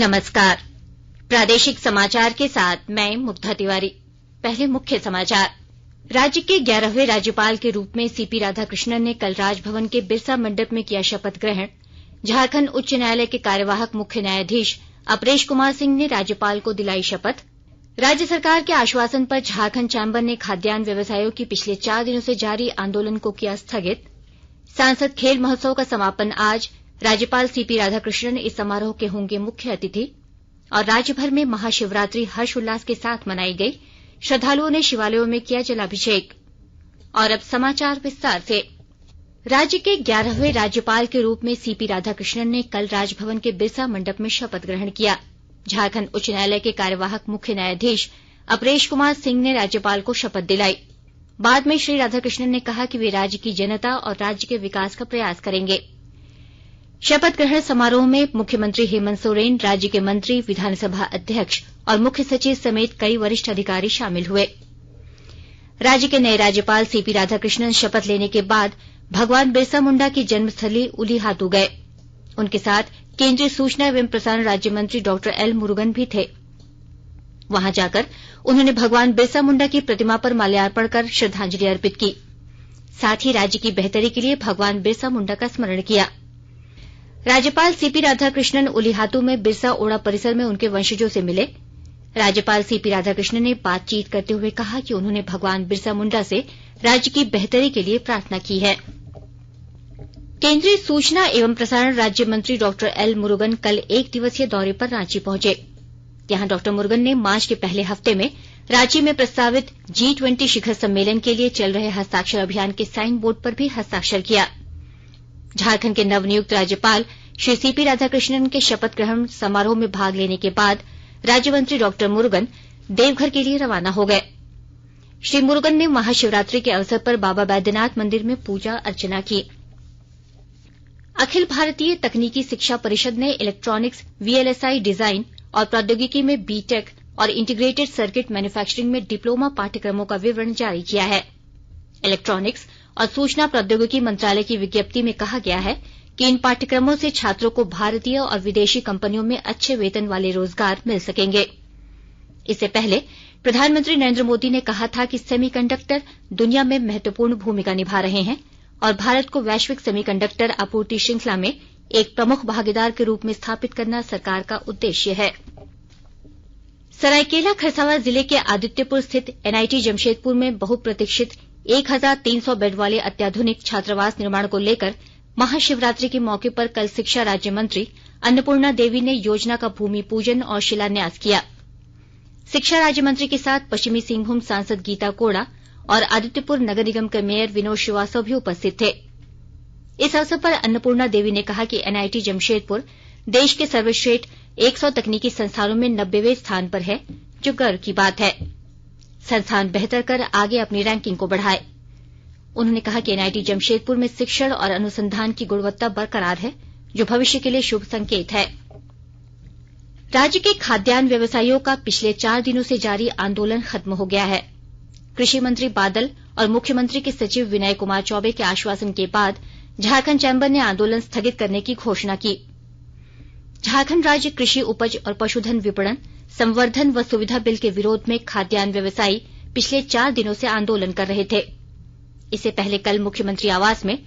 नमस्कार। प्रादेशिक समाचार के साथ मैं मुग्धा तिवारी। पहले मुख्य समाचार। राज्य के 11वें राज्यपाल के रूप में सीपी राधाकृष्णन ने कल राजभवन के बिरसा मंडप में किया शपथ ग्रहण। झारखंड उच्च न्यायालय के कार्यवाहक मुख्य न्यायाधीश अपरेश कुमार सिंह ने राज्यपाल को दिलाई शपथ। राज्य सरकार के आश्वासन पर झारखंड चैंबर ने खाद्यान्न व्यवसायियों की पिछले 4 दिनों से जारी आंदोलन को किया स्थगित। सांसद खेल महोत्सव का समापन आज। राज्यपाल सीपी राधाकृष्णन इस समारोह के होंगे मुख्य अतिथि। और राज्य भर में महाशिवरात्रि हर्षोल्लास के साथ मनाई गई। श्रद्धालुओं ने शिवालयों में किया जलाभिषेक। और अब समाचार विस्तार से। राज्य के 11वें राज्यपाल के रूप में सीपी राधाकृष्णन ने कल राजभवन के बिरसा मंडप में शपथ ग्रहण किया। झारखंड उच्च न्यायालय के कार्यवाहक मुख्य न्यायाधीश अपरेश कुमार सिंह ने राज्यपाल को शपथ दिलाई। बाद में श्री राधाकृष्णन ने कहा कि वे राज्य की जनता और राज्य के विकास का प्रयास करेंगे। शपथ ग्रहण समारोह में मुख्यमंत्री हेमंत सोरेन, राज्य के मंत्री, विधानसभा अध्यक्ष और मुख्य सचिव समेत कई वरिष्ठ अधिकारी शामिल हुए। राज्य के नए राज्यपाल सीपी राधाकृष्णन शपथ लेने के बाद भगवान बिरसा मुंडा की जन्मस्थली उलीहातू गए। उनके साथ केंद्रीय सूचना एवं प्रसारण राज्य मंत्री डॉ एल मुरुगन भी थे। वहां जाकर उन्होंने भगवान बिरसा मुंडा की प्रतिमा पर माल्यार्पण कर श्रद्धांजलि अर्पित की। साथ ही राज्य की बेहतरी के लिए भगवान बिरसा मुंडा का स्मरण किया। राज्यपाल सीपी राधाकृष्णन उलीहातू में बिरसा ओड़ा परिसर में उनके वंशजों से मिले। राज्यपाल सीपी राधाकृष्णन ने बातचीत करते हुए कहा कि उन्होंने भगवान बिरसा मुंडा से राज्य की बेहतरी के लिए प्रार्थना की है। केंद्रीय सूचना एवं प्रसारण राज्य मंत्री डॉ एल मुरुगन कल 1 दिवसीय दौरे पर रांची पहुंचे। यहां डॉ मुरुगन ने मार्च के पहले हफ्ते में रांची में प्रस्तावित G20 शिखर सम्मेलन के लिए चल रहे हस्ताक्षर अभियान के साइन बोर्ड पर भी हस्ताक्षर किया। झारखंड के नवनियुक्त राज्यपाल श्री सीपी राधाकृष्णन के शपथ ग्रहण समारोह में भाग लेने के बाद राज्य मंत्री डॉ मुरुगन देवघर के लिए रवाना हो गए। श्री मुरुगन ने महाशिवरात्रि के अवसर पर बाबा बैद्यनाथ मंदिर में पूजा अर्चना की। अखिल भारतीय तकनीकी शिक्षा परिषद ने इलेक्ट्रॉनिक्स, VLSI डिजाइन और प्रौद्योगिकी में B.Tech और इंटीग्रेटेड सर्किट मैन्युफैक्चरिंग में डिप्लोमा पाठ्यक्रमों का विवरण जारी किया है। इलेक्ट्रॉनिक्स और सूचना प्रौद्योगिकी मंत्रालय की विज्ञप्ति में कहा गया है कि इन पाठ्यक्रमों से छात्रों को भारतीय और विदेशी कंपनियों में अच्छे वेतन वाले रोजगार मिल सकेंगे। इससे पहले प्रधानमंत्री नरेंद्र मोदी ने कहा था कि सेमीकंडक्टर दुनिया में महत्वपूर्ण भूमिका निभा रहे हैं और भारत को वैश्विक सेमीकंडक्टर आपूर्ति श्रृंखला में एक प्रमुख भागीदार के रूप में स्थापित करना सरकार का उद्देश्य है। सरायकेला खरसावां जिले के आदित्यपुर स्थित NIT जमशेदपुर में बहुप्रतीक्षित 1300 बेड वाले अत्याधुनिक छात्रावास निर्माण को लेकर महाशिवरात्रि के मौके पर कल शिक्षा राज्य मंत्री अन्नपूर्णा देवी ने योजना का भूमि पूजन और शिलान्यास किया। शिक्षा राज्य मंत्री के साथ पश्चिमी सिंहभूम सांसद गीता कोड़ा और आदित्यपुर नगर निगम के मेयर विनोद श्रीवास्तव भी उपस्थित थे। इस अवसर पर अन्नपूर्णा देवी ने कहा कि NIT जमशेदपुर देश के सर्वश्रेष्ठ 100 तकनीकी संस्थानों में 90वें स्थान पर है, जो गर्व की बात है। संस्थान बेहतर कर आगे अपनी रैंकिंग को बढ़ाए। उन्होंने कहा कि NIT जमशेदपुर में शिक्षण और अनुसंधान की गुणवत्ता बरकरार है, जो भविष्य के लिए शुभ संकेत है। राज्य के खाद्यान्न व्यवसायियों का पिछले 4 दिनों से जारी आंदोलन खत्म हो गया है। कृषि मंत्री बादल और मुख्यमंत्री के सचिव विनय कुमार चौबे के आश्वासन के बाद झारखंड चैंबर ने आंदोलन स्थगित करने की घोषणा की। झारखंड राज्य कृषि उपज और पशुधन विपणन, संवर्धन व सुविधा बिल के विरोध में खाद्यान्न व्यवसायी पिछले 4 दिनों से आंदोलन कर रहे थे। इससे पहले कल मुख्यमंत्री आवास में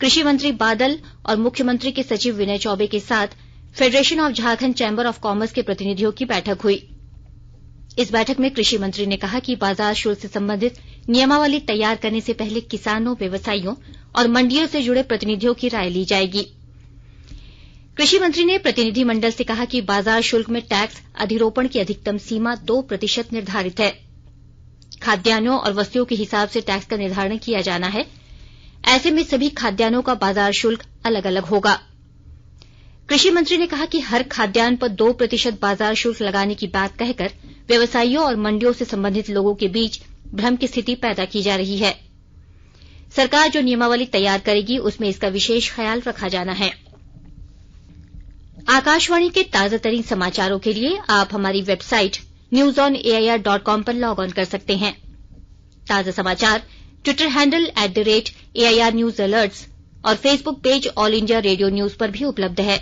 कृषि मंत्री बादल और मुख्यमंत्री के सचिव विनय चौबे के साथ federation of Jharkhand chamber of commerce के प्रतिनिधियों की बैठक हुई। इस बैठक में कृषि मंत्री ने कहा कि बाजार शुल्क से संबंधित नियमावली तैयार करने से पहले किसानों, व्यवसायियों और मंडियों से जुड़े प्रतिनिधियों की राय ली जाएगी। कृषि मंत्री ने प्रतिनिधि मंडल से कहा कि बाजार शुल्क में टैक्स अधिरोपण की अधिकतम सीमा 2% निर्धारित है। खाद्यान्नों और वस्तुओं के हिसाब से टैक्स का निर्धारण किया जाना है। ऐसे में सभी खाद्यान्नों का बाजार शुल्क अलग अलग होगा। कृषि मंत्री ने कहा कि हर खाद्यान्न पर 2% बाजार शुल्क लगाने की बात कहकर व्यवसायियों और मंडियों से संबंधित लोगों के बीच भ्रम की स्थिति पैदा की जा रही है। सरकार जो नियमावली तैयार करेगी उसमें इसका विशेष ख्याल रखा जाना है। आकाशवाणी के ताजा तरीन समाचारों के लिए आप हमारी वेबसाइट newsonair.com पर लॉग ऑन कर सकते हैं। ताजा समाचार Twitter handle @AIR News Alerts और Facebook page all India radio news पर भी उपलब्ध है।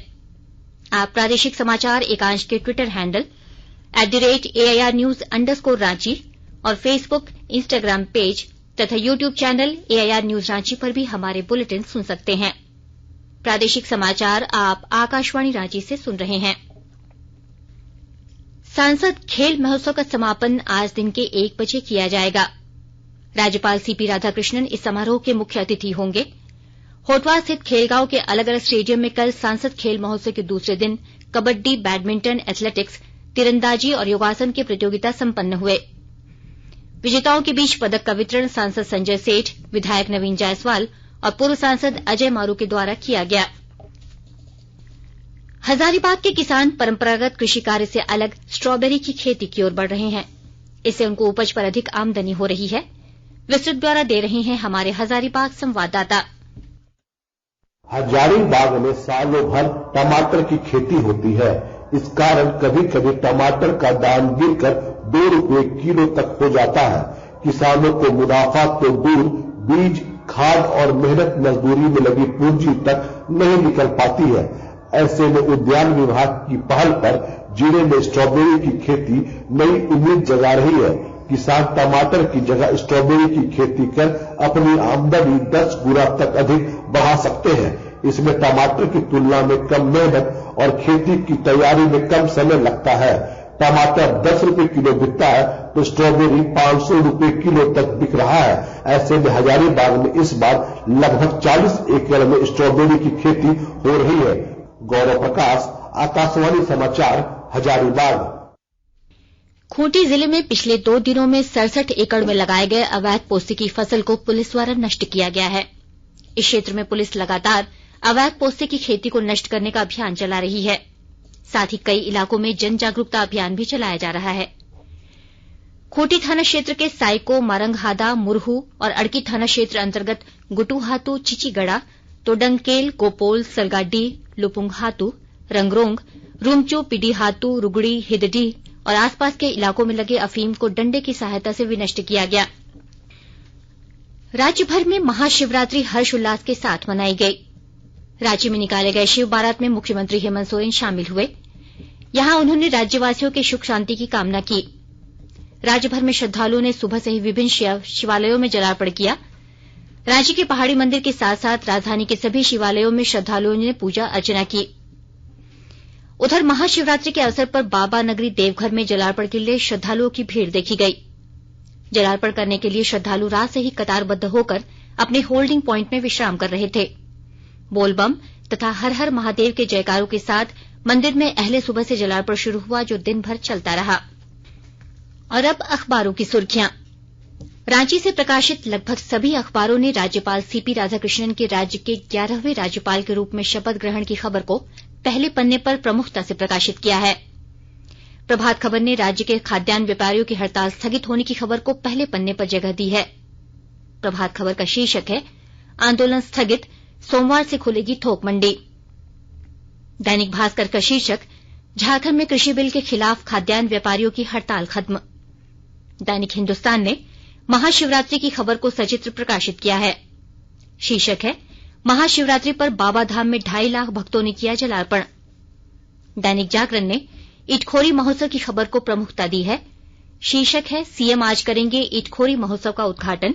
आप प्रादेशिक समाचार एकांश के Twitter handle @AIR News_ Ranchi और फेसबुक, इंस्टाग्राम पेज तथा YouTube channel AIR news Ranchi पर भी हमारे बुलेटिन सुन सकते हैं। प्रादेशिक समाचार आप आकाशवाणी रांची से सुन रहे हैं। सांसद खेल महोत्सव का समापन आज दिन के 1 बजे किया जाएगा। राज्यपाल CP राधाकृष्णन इस समारोह के मुख्य अतिथि होंगे। होटवा स्थित खेलगांव के अलग अलग स्टेडियम में कल सांसद खेल महोत्सव के दूसरे दिन कबड्डी, बैडमिंटन, एथलेटिक्स, तीरंदाजी और योगासन की प्रतियोगिता संपन्न हुए। विजेताओं के बीच पदक का वितरण सांसद संजय सेठ, विधायक नवीन जायसवाल और पूर्व सांसद अजय मारू के द्वारा किया गया। हजारीबाग के किसान परंपरागत कृषि कार्य से अलग स्ट्रॉबेरी की खेती की ओर बढ़ रहे हैं। इससे उनको उपज पर अधिक आमदनी हो रही है। विस्तृत ब्यौरा दे रहे हैं हमारे हजारीबाग संवाददाता। हजारीबाग में सालों भर टमाटर की खेती होती है। इस कारण कभी कभी टमाटर का दाम गिरकर 2 रुपए किलो तक हो जाता है। किसानों को मुनाफा तो दूर, बीज, खाद और मेहनत मजदूरी में लगी पूंजी तक नहीं निकल पाती है। ऐसे में उद्यान विभाग की पहल पर जिले में स्ट्रॉबेरी की खेती नई उम्मीद जगा रही है। किसान टमाटर की जगह स्ट्रॉबेरी की खेती कर अपनी आमदनी 10 गुना तक अधिक बढ़ा सकते हैं। इसमें टमाटर की तुलना में कम मेहनत और खेती की तैयारी में कम समय लगता है। टमाटर 10 रुपए किलो बिकता है तो स्ट्रॉबेरी 500 रुपए किलो तक बिक रहा है। ऐसे में हजारीबाग में इस बार लगभग 40 एकड़ में स्ट्रॉबेरी की खेती हो रही है। गौरव प्रकाश, आकाशवाणी समाचार, हजारीबाग। खूंटी जिले में पिछले 2 दिनों में 67 एकड़ में लगाए गए अवैध पोस्ती की फसल को पुलिस द्वारा नष्ट किया गया है। इस क्षेत्र में पुलिस लगातार अवैध पोस्ती की खेती को नष्ट करने का अभियान चला रही है। साथ ही कई इलाकों में जन जागरूकता अभियान भी चलाया जा रहा है। खूंटी थाना क्षेत्र के साइको, मारंगहादा, मुरहू और अड़की थाना क्षेत्र अंतर्गत गुटुहातू, चिचीगड़ा, तोडंगकेल, गोपोल, सलगाडी, लुपुंगहातू, रंगरोंग, रूमचू, पिडीहातू, रुगड़ी, हिदडी और आसपास के इलाकों में लगे अफीम को डंडे की सहायता से विनष्ट किया गया। राज्य भर में महाशिवरात्रि हर्षोल्लास के साथ मनाई गई। रांची में निकाले गए शिव बारात में मुख्यमंत्री हेमंत सोरेन शामिल हुए। यहां उन्होंने राज्यवासियों के सुख शांति की कामना की। राज्य भर में श्रद्धालुओं ने सुबह से ही विभिन्न शिवालयों में जलार्पण किया। रांची के पहाड़ी मंदिर के साथ साथ राजधानी के सभी शिवालयों में श्रद्धालुओं ने पूजा अर्चना की। उधर महाशिवरात्रि के अवसर पर बाबा नगरी देवघर में जलार्पण के लिए श्रद्धालुओं की भीड़ देखी गई। जलार्पण करने के लिए श्रद्धालु रात से ही कतारबद्ध होकर अपने होल्डिंग पॉइंट में विश्राम कर रहे थे। बोलबम तथा हर हर महादेव के जयकारों के साथ मंदिर में अहले सुबह से जलार्पण शुरू हुआ, जो दिन भर चलता रहा। और अब अखबारों की सुर्खियां। रांची से प्रकाशित लगभग सभी अखबारों ने राज्यपाल CP राधाकृष्णन के राज्य के 11वें राज्यपाल के रूप में शपथ ग्रहण की खबर को पहले पन्ने पर प्रमुखता से प्रकाशित किया है। प्रभात खबर ने राज्य के खाद्यान्न व्यापारियों की हड़ताल स्थगित होने की खबर को पहले पन्ने पर जगह दी है। प्रभात खबर का शीर्षक है, आंदोलन स्थगित, सोमवार से खुलेगी थोक मंडी। दैनिक भास्कर का शीर्षक, झारखंड में कृषि बिल के खिलाफ खाद्यान्न व्यापारियों की हड़ताल खत्म। दैनिक हिंदुस्तान ने महाशिवरात्रि की खबर को सचित्र प्रकाशित किया है। शीर्षक है, महाशिवरात्रि पर बाबा धाम में 2.5 लाख भक्तों ने किया जलार्पण। दैनिक जागरण ने इटखोरी महोत्सव की खबर को प्रमुखता दी है। शीर्षक है, CM आज करेंगे इटखोरी महोत्सव का उद्घाटन।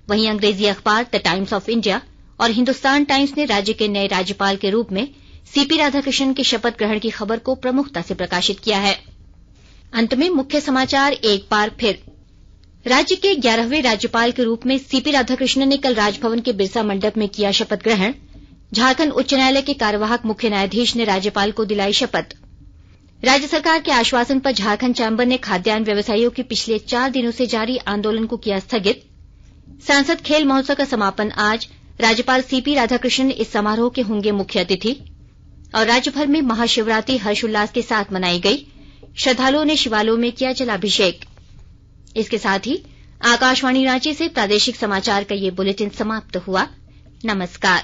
वहीं अंग्रेजी अखबार द टाइम्स ऑफ इंडिया और हिंदुस्तान टाइम्स ने राज्य के नए राज्यपाल के रूप में CP राधाकृष्णन के शपथ ग्रहण की खबर को प्रमुखता से प्रकाशित किया है। अंत में मुख्य समाचार एक बार फिर। राज्य के 11वें राज्यपाल के रूप में CP राधाकृष्णन ने कल राजभवन के बिरसा मंडप में किया शपथ ग्रहण। झारखंड उच्च न्यायालय के कार्यवाहक मुख्य न्यायाधीश ने राज्यपाल को दिलाई शपथ। राज्य सरकार के आश्वासन पर झारखंड चैंबर ने खाद्यान्न व्यवसायियों के पिछले 4 दिनों से जारी आंदोलन को किया स्थगित। सांसद खेल महोत्सव का समापन आज। राज्यपाल CP राधाकृष्णन इस समारोह के होंगे मुख्य अतिथि। और राज्य भर में महाशिवरात्रि हर्षोल्लास के साथ मनाई गई। श्रद्धालुओं ने शिवालयों में किया जलाभिषेक। इसके साथ ही आकाशवाणी रांची से प्रादेशिक समाचार का ये बुलेटिन समाप्त हुआ। नमस्कार।